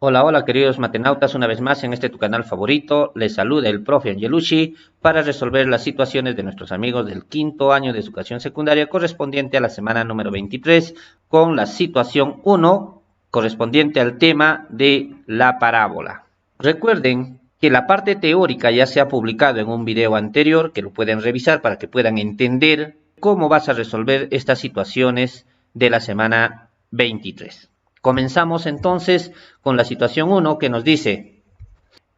Hola, hola queridos matenautas, una vez más en este tu canal favorito, les saluda el profe Angelucci para resolver las situaciones de nuestros amigos del quinto año de educación secundaria correspondiente a la semana número 23 con la situación 1 correspondiente al tema de la parábola. Recuerden que la parte teórica ya se ha publicado en un video anterior que lo pueden revisar para que puedan entender cómo vas a resolver estas situaciones de la semana 23. Comenzamos entonces con la situación 1 que nos dice: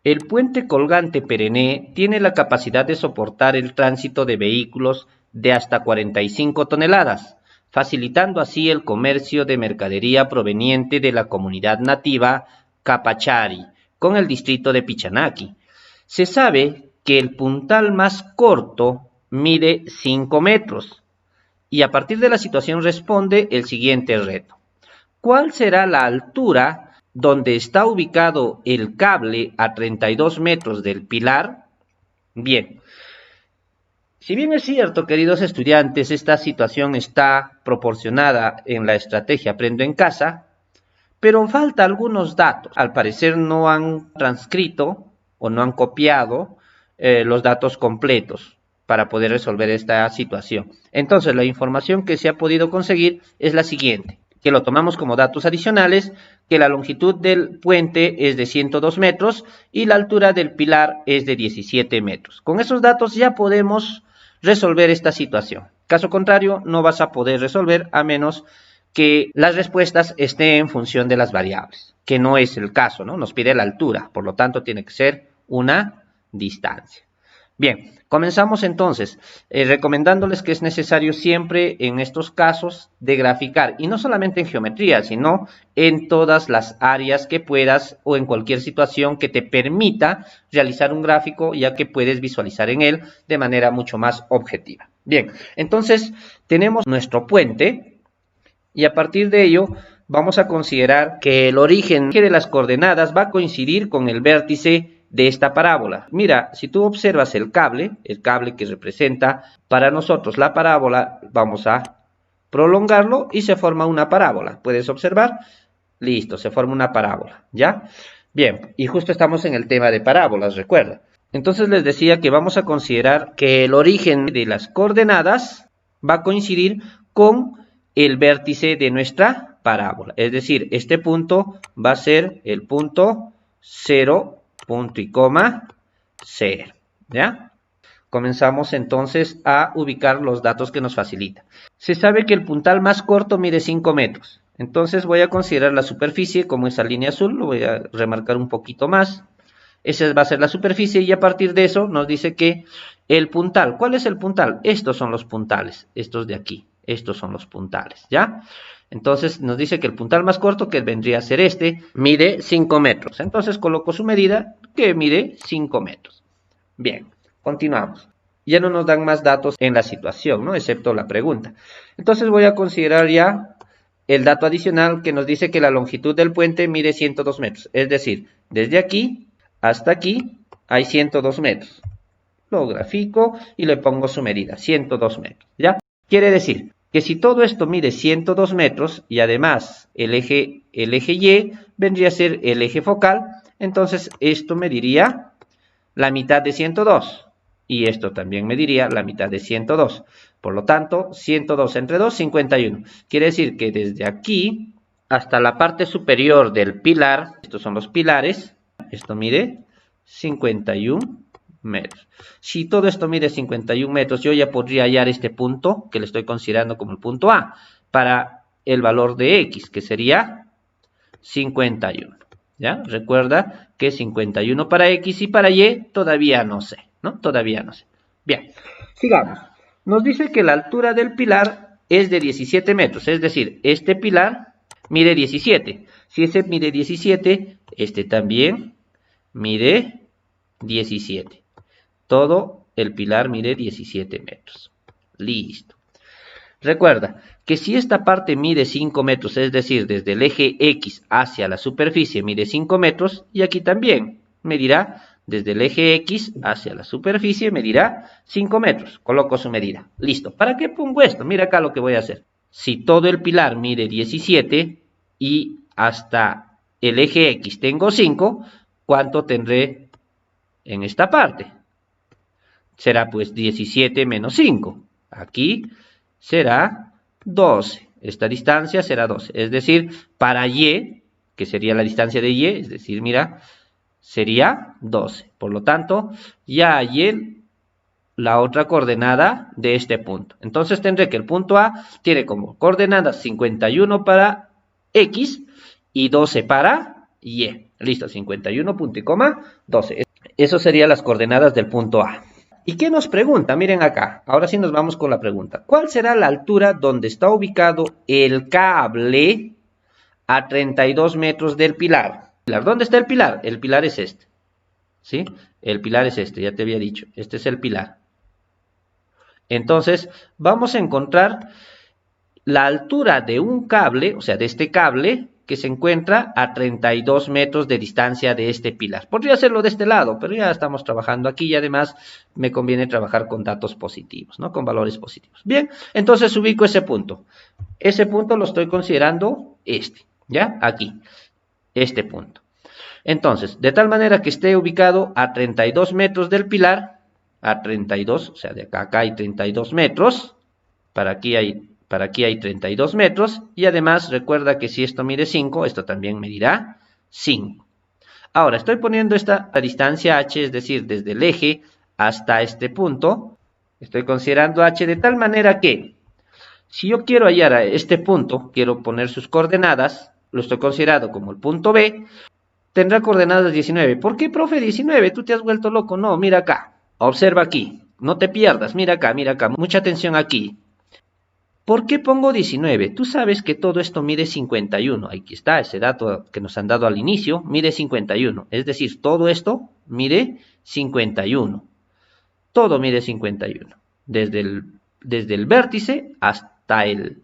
el puente colgante Perené tiene la capacidad de soportar el tránsito de vehículos de hasta 45 toneladas, facilitando así el comercio de mercadería proveniente de la comunidad nativa Capachari con el distrito de Pichanaki. Se sabe que el puntal más corto mide 5 metros y a partir de la situación responde el siguiente reto. ¿Cuál será la altura donde está ubicado el cable a 32 metros del pilar? Bien, si bien es cierto, queridos estudiantes, esta situación está proporcionada en la estrategia Aprendo en Casa, pero falta algunos datos. Al parecer no han transcrito o no han copiado los datos completos para poder resolver esta situación. Entonces, la información que se ha podido conseguir es la siguiente, que lo tomamos como datos adicionales, que la longitud del puente es de 102 metros y la altura del pilar es de 17 metros. Con esos datos ya podemos resolver esta situación. Caso contrario, no vas a poder resolver a menos que las respuestas estén en función de las variables, que no es el caso, ¿no? Nos pide la altura, por lo tanto tiene que ser una distancia. Bien, comenzamos entonces recomendándoles que es necesario siempre en estos casos de graficar, y no solamente en geometría, sino en todas las áreas que puedas o en cualquier situación que te permita realizar un gráfico, ya que puedes visualizar en él de manera mucho más objetiva. Bien, entonces tenemos nuestro puente y a partir de ello vamos a considerar que el origen de las coordenadas va a coincidir con el vértice de esta parábola. Mira, si tú observas el cable que representa para nosotros la parábola, vamos a prolongarlo y se forma una parábola. ¿Puedes observar? Listo, se forma una parábola, ¿ya? Bien, y justo estamos en el tema de parábolas, recuerda. Entonces les decía que vamos a considerar que el origen de las coordenadas va a coincidir con el vértice de nuestra parábola. Es decir, este punto va a ser el punto 0, punto y coma 0, ¿ya? Comenzamos entonces a ubicar los datos que nos facilita. Se sabe que el puntal más corto mide 5 metros. Entonces voy a considerar la superficie como esa línea azul, lo voy a remarcar un poquito más. Esa va a ser la superficie y a partir de eso nos dice que el puntal, ¿cuál es el puntal? Estos son los puntales, estos de aquí, estos son los puntales, ¿ya? Entonces nos dice que el puntal más corto, que vendría a ser este, mide 5 metros. Entonces coloco su medida, que mide 5 metros. Bien, continuamos. Ya no nos dan más datos en la situación, ¿no? Excepto la pregunta. Entonces voy a considerar ya el dato adicional que nos dice que la longitud del puente mide 102 metros. Es decir, desde aquí hasta aquí hay 102 metros. Lo grafico y le pongo su medida, 102 metros, ¿ya? Quiere decir que si todo esto mide 102 metros y además el eje Y vendría a ser el eje focal, entonces esto mediría la mitad de 102 y esto también mediría la mitad de 102. Por lo tanto, 102 entre 2, 51. Quiere decir que desde aquí hasta la parte superior del pilar, estos son los pilares, esto mide 51 metros. Si todo esto mide 51 metros, yo ya podría hallar este punto, que le estoy considerando como el punto A, para el valor de X, que sería 51. ¿Ya? Recuerda que 51 para X y para Y todavía no sé, ¿no? Todavía no sé. Bien, sigamos. Nos dice que la altura del pilar es de 17 metros, es decir, este pilar mide 17. Si ese mide 17, este también mide 17. Todo el pilar mide 17 metros. Listo. Recuerda que si esta parte mide 5 metros, es decir, desde el eje X hacia la superficie mide 5 metros, y aquí también medirá desde el eje X hacia la superficie, medirá 5 metros. Coloco su medida. Listo. ¿Para qué pongo esto? Mira acá lo que voy a hacer. Si todo el pilar mide 17 y hasta el eje X tengo 5, ¿cuánto tendré en esta parte? Será pues 17 menos 5. Aquí será 12. Esta distancia será 12. Es decir, para Y, que sería la distancia de Y, es decir, mira, sería 12. Por lo tanto, ya hallé la otra coordenada de este punto. Entonces tendré que el punto A tiene como coordenadas 51 para X y 12 para Y. Listo, 51 punto y coma 12. Esas serían las coordenadas del punto A. ¿Y qué nos pregunta? Miren acá, ahora sí nos vamos con la pregunta. ¿Cuál será la altura donde está ubicado el cable a 32 metros del pilar? ¿Dónde está el pilar? El pilar es este, ¿sí? El pilar es este, ya te había dicho, este es el pilar. Entonces, vamos a encontrar la altura de un cable, o sea, de este cable, que se encuentra a 32 metros de distancia de este pilar. Podría hacerlo de este lado, pero ya estamos trabajando aquí y además me conviene trabajar con datos positivos, ¿no? Con valores positivos. Bien, entonces ubico ese punto. Ese punto lo estoy considerando este, ¿ya? Aquí, este punto. Entonces, de tal manera que esté ubicado a 32 metros del pilar, a 32, o sea, de acá a acá hay 32 metros, para aquí hay 32 metros, y además recuerda que si esto mide 5, esto también medirá 5. Ahora, estoy poniendo esta distancia h, es decir, desde el eje hasta este punto, estoy considerando h de tal manera que, si yo quiero hallar a este punto, quiero poner sus coordenadas, lo estoy considerando como el punto B, tendrá coordenadas 19. ¿Por qué, profe, 19? ¿Tú te has vuelto loco? No, mira acá. Observa aquí, no te pierdas, mira acá, mucha atención aquí. ¿Por qué pongo 19? Tú sabes que todo esto mide 51, aquí está ese dato que nos han dado al inicio, mide 51, es decir, todo esto mide 51, todo mide 51, desde el vértice hasta el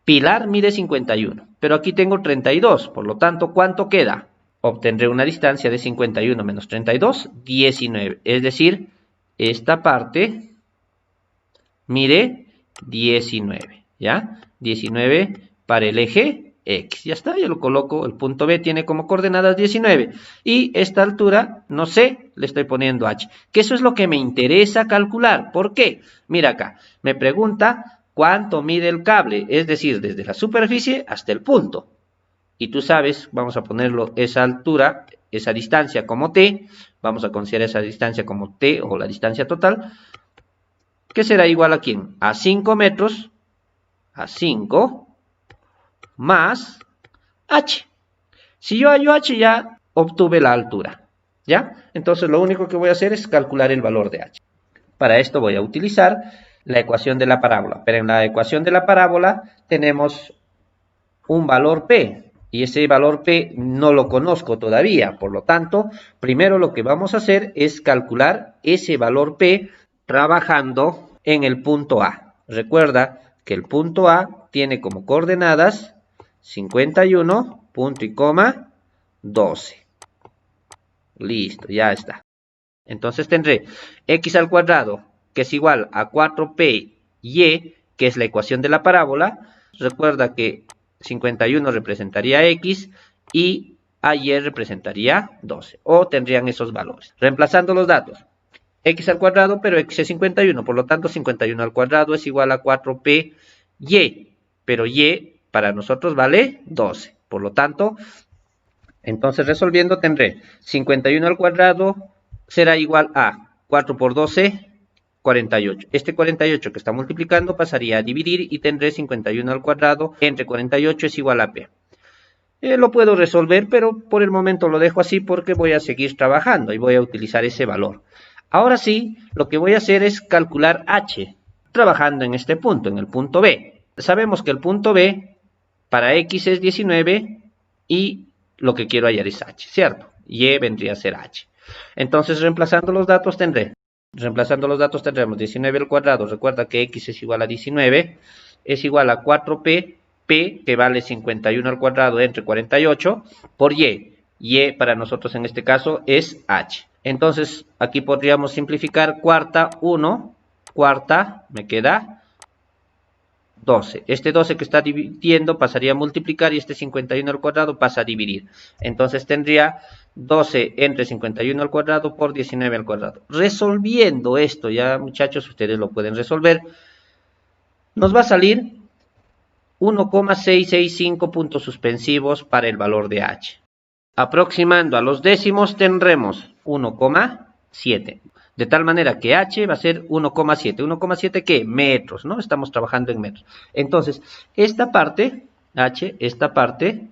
pilar mide 51, pero aquí tengo 32, por lo tanto, ¿cuánto queda? Obtendré una distancia de 51 menos 32, 19, es decir, esta parte mide 19, ¿ya? 19 para el eje X, ya está, yo lo coloco, el punto B tiene como coordenadas 19, y esta altura, no sé, le estoy poniendo H, que eso es lo que me interesa calcular. ¿Por qué? Mira acá, me pregunta cuánto mide el cable, es decir, desde la superficie hasta el punto, y tú sabes, vamos a ponerlo esa altura, esa distancia como T, vamos a considerar esa distancia como T o la distancia total, que será igual a ¿quién? A 5 metros, a 5, más H. Si yo hallo H ya obtuve la altura, ¿ya? Entonces lo único que voy a hacer es calcular el valor de H. Para esto voy a utilizar la ecuación de la parábola, pero en la ecuación de la parábola tenemos un valor P, y ese valor P no lo conozco todavía, por lo tanto, primero lo que vamos a hacer es calcular ese valor P trabajando en el punto A. Recuerda que el punto A tiene como coordenadas 51, punto y coma, 12. Listo, ya está. Entonces tendré x al cuadrado, que es igual a 4p y, que es la ecuación de la parábola. Recuerda que 51 representaría x y AY representaría 12, o tendrían esos valores. Reemplazando los datos, x al cuadrado, pero x es 51, por lo tanto 51 al cuadrado es igual a 4p y, pero y para nosotros vale 12, por lo tanto, entonces resolviendo tendré 51 al cuadrado será igual a 4 por 12, 48. Este 48 que está multiplicando pasaría a dividir y tendré 51 al cuadrado entre 48 es igual a P. Lo puedo resolver, pero por el momento lo dejo así porque voy a seguir trabajando y voy a utilizar ese valor. Ahora sí, lo que voy a hacer es calcular H, trabajando en este punto, en el punto B. Sabemos que el punto B para X es 19 y lo que quiero hallar es H, ¿cierto? Y vendría a ser H. Entonces, reemplazando los datos tendremos 19 al cuadrado, recuerda que x es igual a 19, es igual a 4p, p que vale 51 al cuadrado entre 48, por y para nosotros en este caso es h. Entonces aquí podríamos simplificar cuarta 1, cuarta me queda 12. Este 12 que está dividiendo pasaría a multiplicar y este 51 al cuadrado pasa a dividir. Entonces tendría 12 entre 51 al cuadrado por 19 al cuadrado. Resolviendo esto, ya muchachos, ustedes lo pueden resolver. Nos va a salir 1,665 puntos suspensivos para el valor de h. Aproximando a los décimos tendremos 1,7. De tal manera que h va a ser 1,7. 1,7 ¿qué? Metros, ¿no? Estamos trabajando en metros. Entonces, esta parte, h, esta parte,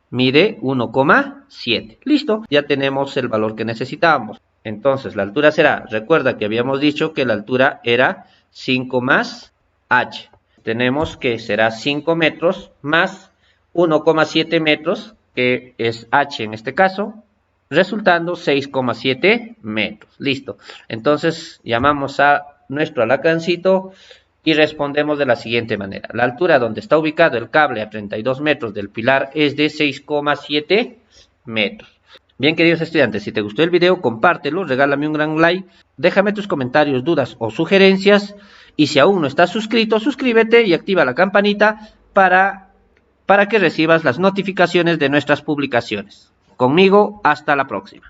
mide 1,7. Listo, ya tenemos el valor que necesitábamos. Entonces, la altura será, recuerda que habíamos dicho que la altura era 5 más h. Tenemos que será 5 metros más 1,7 metros, que es h en este caso, resultando 6,7 metros. Listo. Entonces llamamos a nuestro alacrancito y respondemos de la siguiente manera. La altura donde está ubicado el cable a 32 metros del pilar es de 6,7 metros. Bien, queridos estudiantes, si te gustó el video, compártelo, regálame un gran like, déjame tus comentarios, dudas o sugerencias. Y si aún no estás suscrito, suscríbete y activa la campanita para que recibas las notificaciones de nuestras publicaciones. Conmigo, hasta la próxima.